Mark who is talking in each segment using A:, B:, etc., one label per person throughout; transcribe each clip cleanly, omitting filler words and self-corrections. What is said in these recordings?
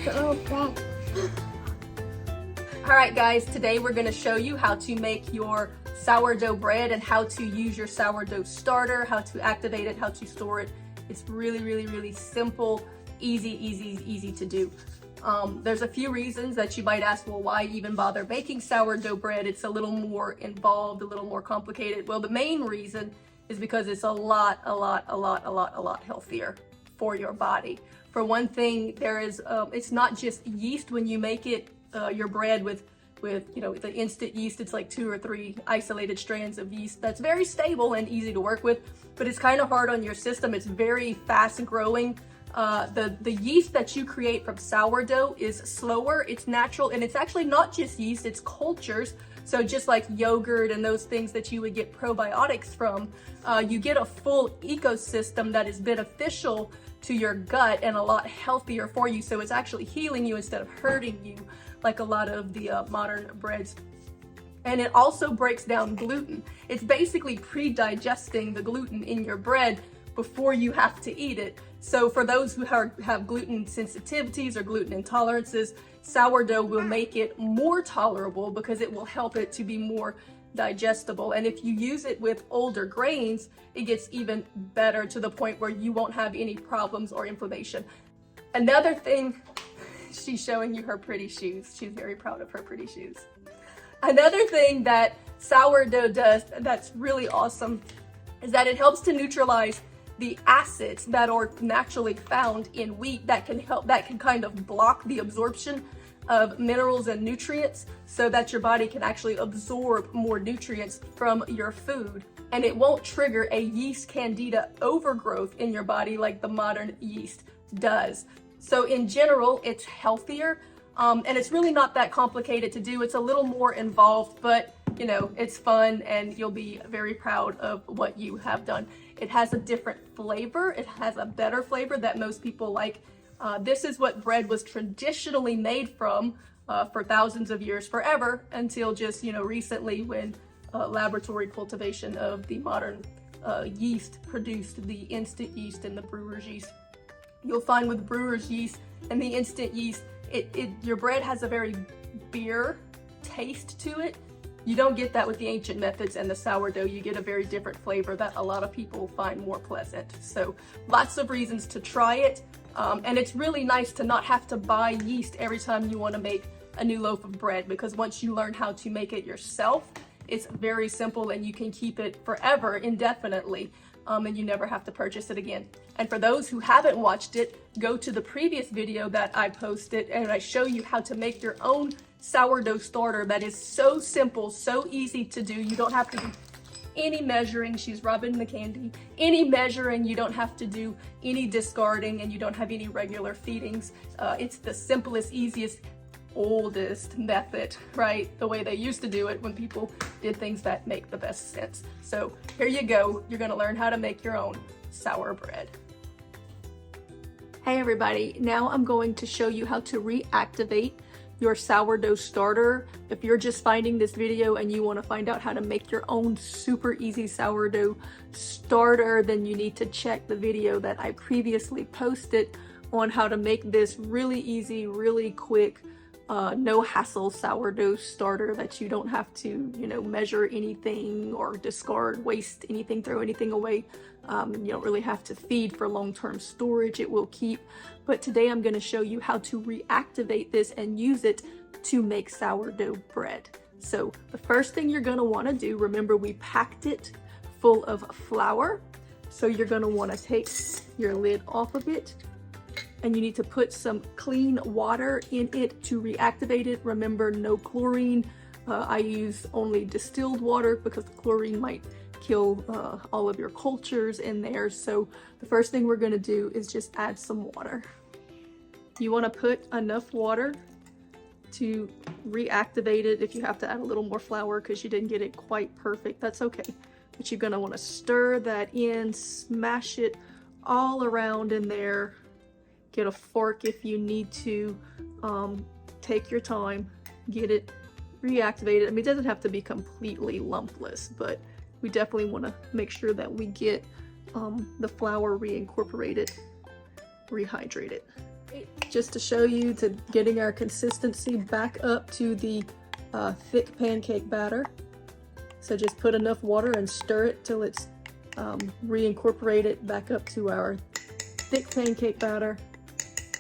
A: sourdough bread.
B: All right, guys, today we're going to show you how to make your sourdough bread and how to use your sourdough starter, how to activate it, how to store it. It's really simple, easy to do. There's a few reasons that you might ask, well, why even bother making sourdough bread? It's a little more involved, a little more complicated. Well, the main reason is because it's a lot healthier for your body. For one thing, there is it's not just yeast when you make it your bread with the instant yeast. It's like 2 or 3 isolated strands of yeast that's very stable and easy to work with, but it's kind of hard on your system. It's very fast growing. The yeast that you create from sourdough is slower, it's natural, and it's actually not just yeast, it's cultures. So just like yogurt and those things that you would get probiotics from, you get a full ecosystem that is beneficial to your gut and a lot healthier for you. So it's actually healing you instead of hurting you like a lot of the modern breads. And it also breaks down gluten. It's basically pre-digesting the gluten in your bread before you have to eat it. So for those who have gluten sensitivities or gluten intolerances, sourdough will make it more tolerable because it will help it to be more digestible. And if you use it with older grains, it gets even better to the point where you won't have any problems or inflammation. Another thing, she's showing you her pretty shoes. She's very proud of her pretty shoes. Another thing that sourdough does that's really awesome is that it helps to neutralize the acids that are naturally found in wheat that can kind of block the absorption of minerals and nutrients so that your body can actually absorb more nutrients from your food. And it won't trigger a yeast candida overgrowth in your body like the modern yeast does. So in general, it's healthier, and it's really not that complicated to do. It's a little more involved, but you know, it's fun and you'll be very proud of what you have done. It has a different flavor. It has a better flavor that most people like. This is what bread was traditionally made from for thousands of years, forever, until just, recently when laboratory cultivation of the modern yeast produced the instant yeast and the brewer's yeast. You'll find with brewer's yeast and the instant yeast, your bread has a very beer taste to it. You don't get that with the ancient methods and the sourdough. You get a very different flavor that a lot of people find more pleasant. So lots of reasons to try it. And it's really nice to not have to buy yeast every time you want to make a new loaf of bread, because once you learn how to make it yourself, it's very simple and you can keep it forever, indefinitely, and you never have to purchase it again. And for those who haven't watched it, go to the previous video that I posted and I show you how to make your own sourdough starter that is so simple, so easy to do. You don't have to do any measuring. She's rubbing the candy. Any measuring, you don't have to do any discarding, and you don't have any regular feedings. It's the simplest, easiest, oldest method, right? The way they used to do it when people did things that make the best sense. So here you go. You're gonna learn how to make your own sour bread. Hey everybody, now I'm going to show you how to reactivate your sourdough starter. If you're just finding this video and you want to find out how to make your own super easy sourdough starter, then you need to check the video that I previously posted on how to make this really easy, really quick, no hassle sourdough starter that you don't have to, measure anything or discard, waste anything, throw anything away. You don't really have to feed for long-term storage. It will keep. But today I'm going to show you how to reactivate this and use it to make sourdough bread. So the first thing you're going to want to do, remember we packed it full of flour. So you're going to want to take your lid off of it, and you need to put some clean water in it to reactivate it. Remember, no chlorine. I use only distilled water because the chlorine might kill all of your cultures in there. So the first thing we're going to do is just add some water. You want to put enough water to reactivate it. If you have to add a little more flour because you didn't get it quite perfect, that's okay. But you're going to want to stir that in, smash it all around in there. Get a fork if you need to. Take your time, get it reactivated. I mean, it doesn't have to be completely lumpless, but we definitely want to make sure that we get the flour reincorporated, rehydrated. Just to show you to getting our consistency back up to the thick pancake batter. So just put enough water and stir it till it's reincorporate it back up to our thick pancake batter.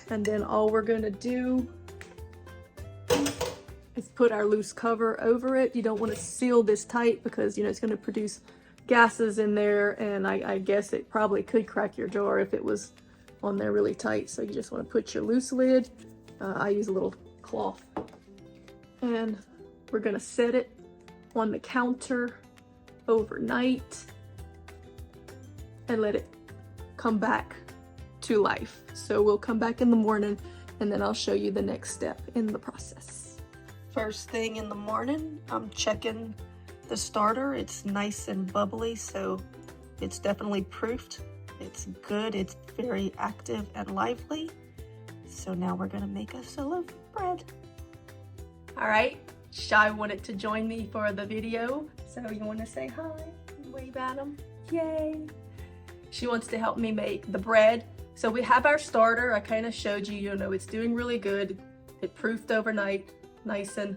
B: And then all we're gonna do is put our loose cover over it. You don't want to seal this tight because, you know, it's going to produce gases in there, and I guess it probably could crack your jar if it was on there really tight. So you just want to put your loose lid. I use a little cloth, and we're going to set it on the counter overnight and let it come back to life. So we'll come back in the morning, and then I'll show you the next step in the process. First thing in the morning, I'm checking the starter. It's nice and bubbly, so it's definitely proofed. It's good, it's very active and lively. So now we're gonna make us a loaf of bread. All right, Shy wanted to join me for the video. So you wanna say hi, wave at him, yay. She wants to help me make the bread. So we have our starter. I kind of showed you, you know, it's doing really good. It proofed overnight. Nice and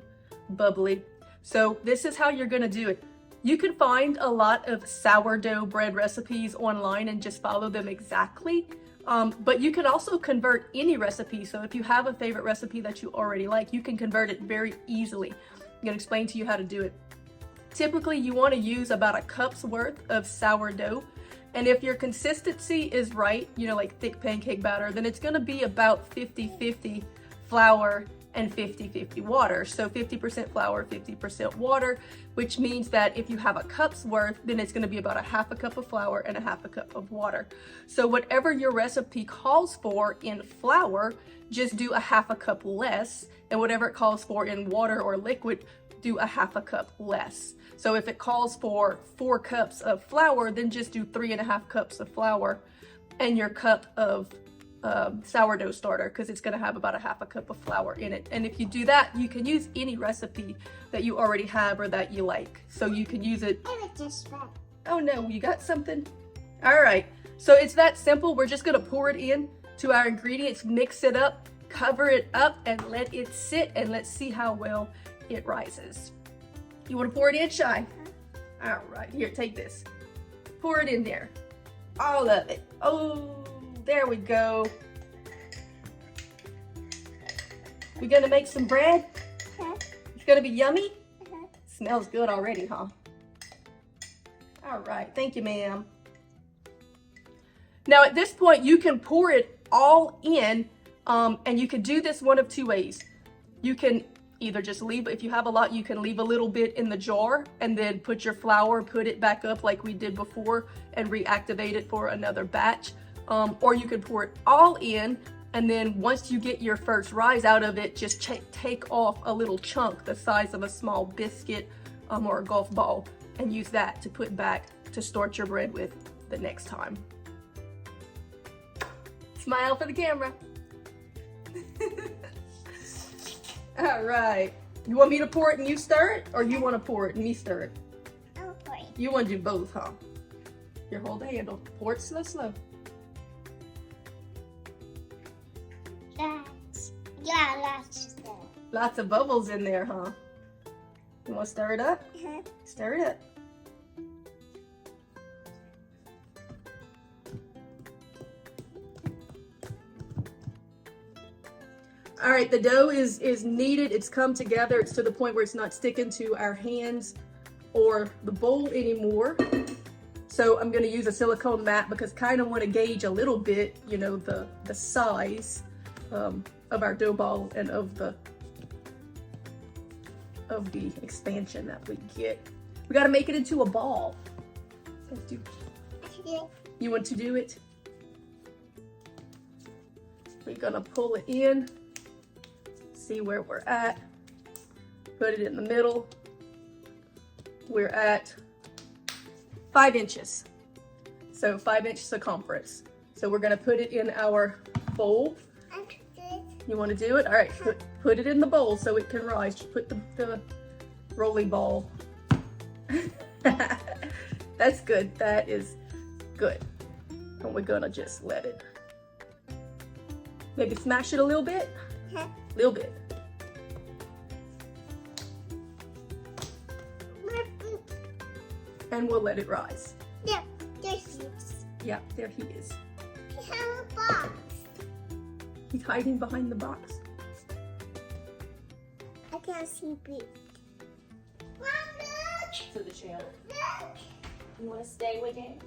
B: bubbly. So this is how you're going to do it. You can find a lot of sourdough bread recipes online and just follow them exactly. But you can also convert any recipe. So if you have a favorite recipe that you already like, you can convert it very easily. I'm going to explain to you how to do it. Typically, you want to use about a cup's worth of sourdough. And if your consistency is right, you know, like thick pancake batter, then it's going to be about 50-50 flour and 50-50 water. So 50% flour, 50% water, which means that if you have a cup's worth, then it's going to be about a half a cup of flour and a half a cup of water. So whatever your recipe calls for in flour, just do a half a cup less, and whatever it calls for in water or liquid, do a half a cup less. So if it calls for 4 cups of flour, then just do 3.5 cups of flour and your cup of sourdough starter, because it's going to have about a half a cup of flour in it. And if you do that, you can use any recipe that you already have or that you like. So you can use it. Oh no, you got something? All right. So it's that simple. We're just going to pour it in to our ingredients, mix it up, cover it up, and let it sit, and let's see how well it rises. You want to pour it in, Shy? All right, here, take this. Pour it in there. All of it. Oh, there we go. We're gonna make some bread. It's gonna be yummy. Smells good already, huh? All right, thank you, ma'am. Now at this point, you can pour it all in, and you can do this one of 2 ways. You can either just leave, if you have a lot, you can leave a little bit in the jar and then put your flour, put it back up like we did before, and reactivate it for another batch. Or you can pour it all in, and then once you get your first rise out of it, just take off a little chunk the size of a small biscuit or a golf ball, and use that to put back to start your bread with the next time. Smile for the camera. All right. You want me to pour it and you stir it, or you want to pour it and me stir it?
A: I'll pour it.
B: You want to do both, huh? Here, hold the handle. Pour it slow, slow.
A: Lots.
B: Lots of bubbles in there, huh? You want to stir it up? Stir it up. All right, the dough is kneaded. It's come together. It's to the point where it's not sticking to our hands or the bowl anymore. So I'm going to use a silicone mat because kind of want to gauge a little bit, you know, the size of our dough ball and of the expansion that we get. We got to make it into a ball. Let's do. You want to do it? We're going to pull it in. See where we're at. Put it in the middle. We're at 5 inches. So 5-inch circumference. So we're gonna put it in our bowl. You wanna do it? All right, put it in the bowl so it can rise. Just put the rolling ball. That's good, that is good. And we're gonna just let it Maybe smash it a little bit.
A: Huh?
B: Little bit. And we'll let it rise.
A: Yeah, there he is.
B: Yeah, there he is.
A: He has a box.
B: He's hiding behind the box.
A: I can't see big. Mom, look!
B: To the channel.
A: Look!
B: You want to stay with him?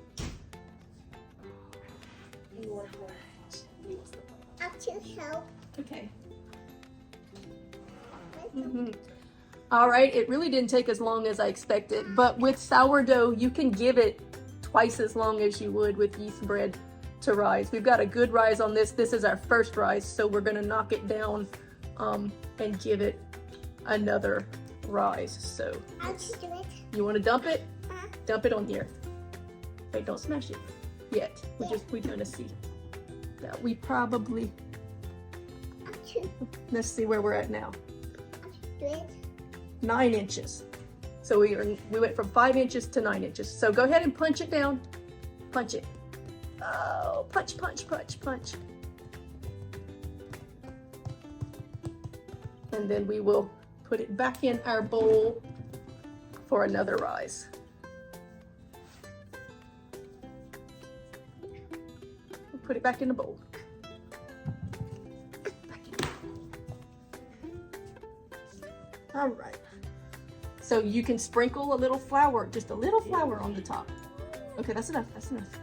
B: You want to hold it? He wants to play.
A: Up to help.
B: Okay. All right, it really didn't take as long as I expected, but with sourdough, you can give it twice as long as you would with yeast bread to rise. We've got a good rise on this. This is our first rise, so we're gonna knock it down and give it another rise. So
A: I'll just do it.
B: you wanna dump it?
A: Huh?
B: Dump it on here. Wait, don't smash it yet. We're gonna see that we probably,
A: Up to,
B: let's see where we're at now.
A: I'll do it.
B: 9 inches. So we went from 5 inches to 9 inches. So go ahead and punch it down. Punch it. Oh, punch, punch, punch, punch. And then we will put it back in our bowl for another rise. We'll put it back in the bowl. All right. So you can sprinkle a little flour, just a little flour on the top. Okay, that's enough, that's enough.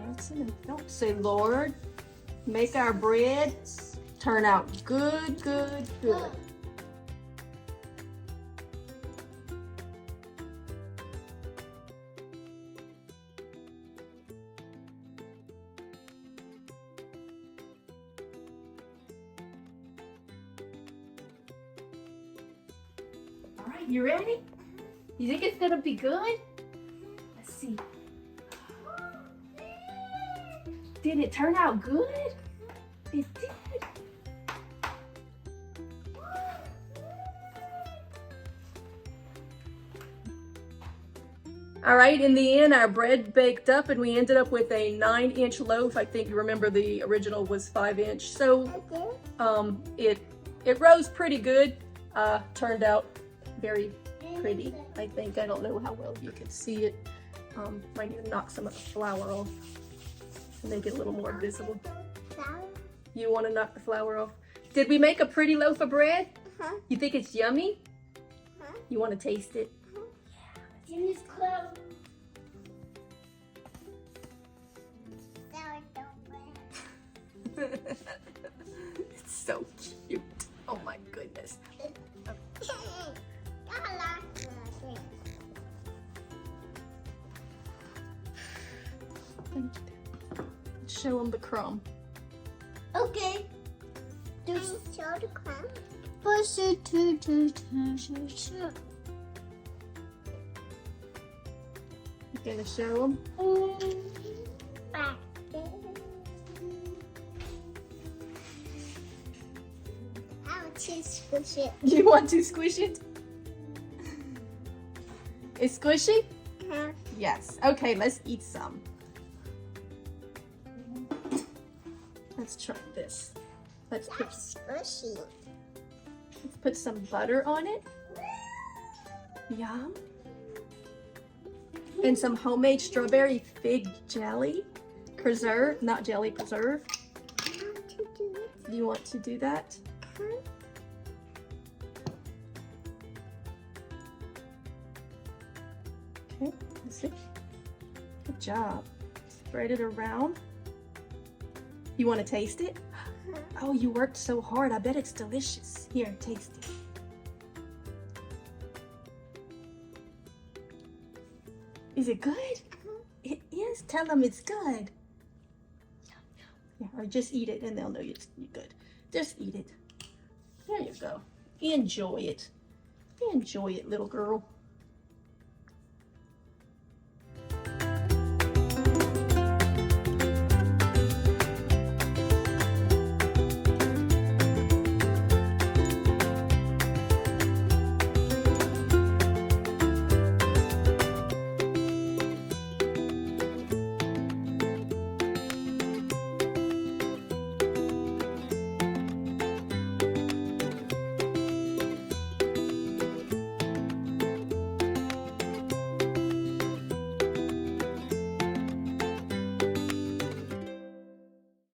B: That's enough. Don't say, Lord, make our bread turn out good, good, good. All right, you ready? You think it's gonna be good? Let's see. Did it turn out good? It did. All right, in the end, our bread baked up and we ended up with a 9-inch loaf. I think you remember the original was 5-inch. So it rose pretty good. Turned out very pretty, I think. I don't know how well you can see it. Might need to knock some of the flour off to make it a little more visible. You want to knock the flour off? Did we make a pretty loaf of bread?
A: Huh?
B: You think it's yummy?
A: Huh?
B: You want to taste it?
A: Jimmy's clothes. Sourdough bread.
B: It's so cute. Oh my goodness. Show them the crumb.
A: Okay. Do you show the crumb?
B: You gonna show them?
A: I want to squish it.
B: You want to squish it? It's squishy?
A: Huh?
B: Yes. Okay, let's eat some. Let's try this. Let's
A: Squishy.
B: put some butter on it. Yum. And some homemade strawberry fig jelly. Preserve, not jelly, preserve.
A: I want to do it.
B: You want to do that?
A: Huh?
B: Okay, let's see. Good job. Spread it around. You want to taste it? Oh, you worked so hard. I bet it's delicious. Here, taste it. Is it good? It is. Tell them it's good. Yeah, or just eat it and they'll know you're good. Just eat it. There you go. Enjoy it. Enjoy it, little girl.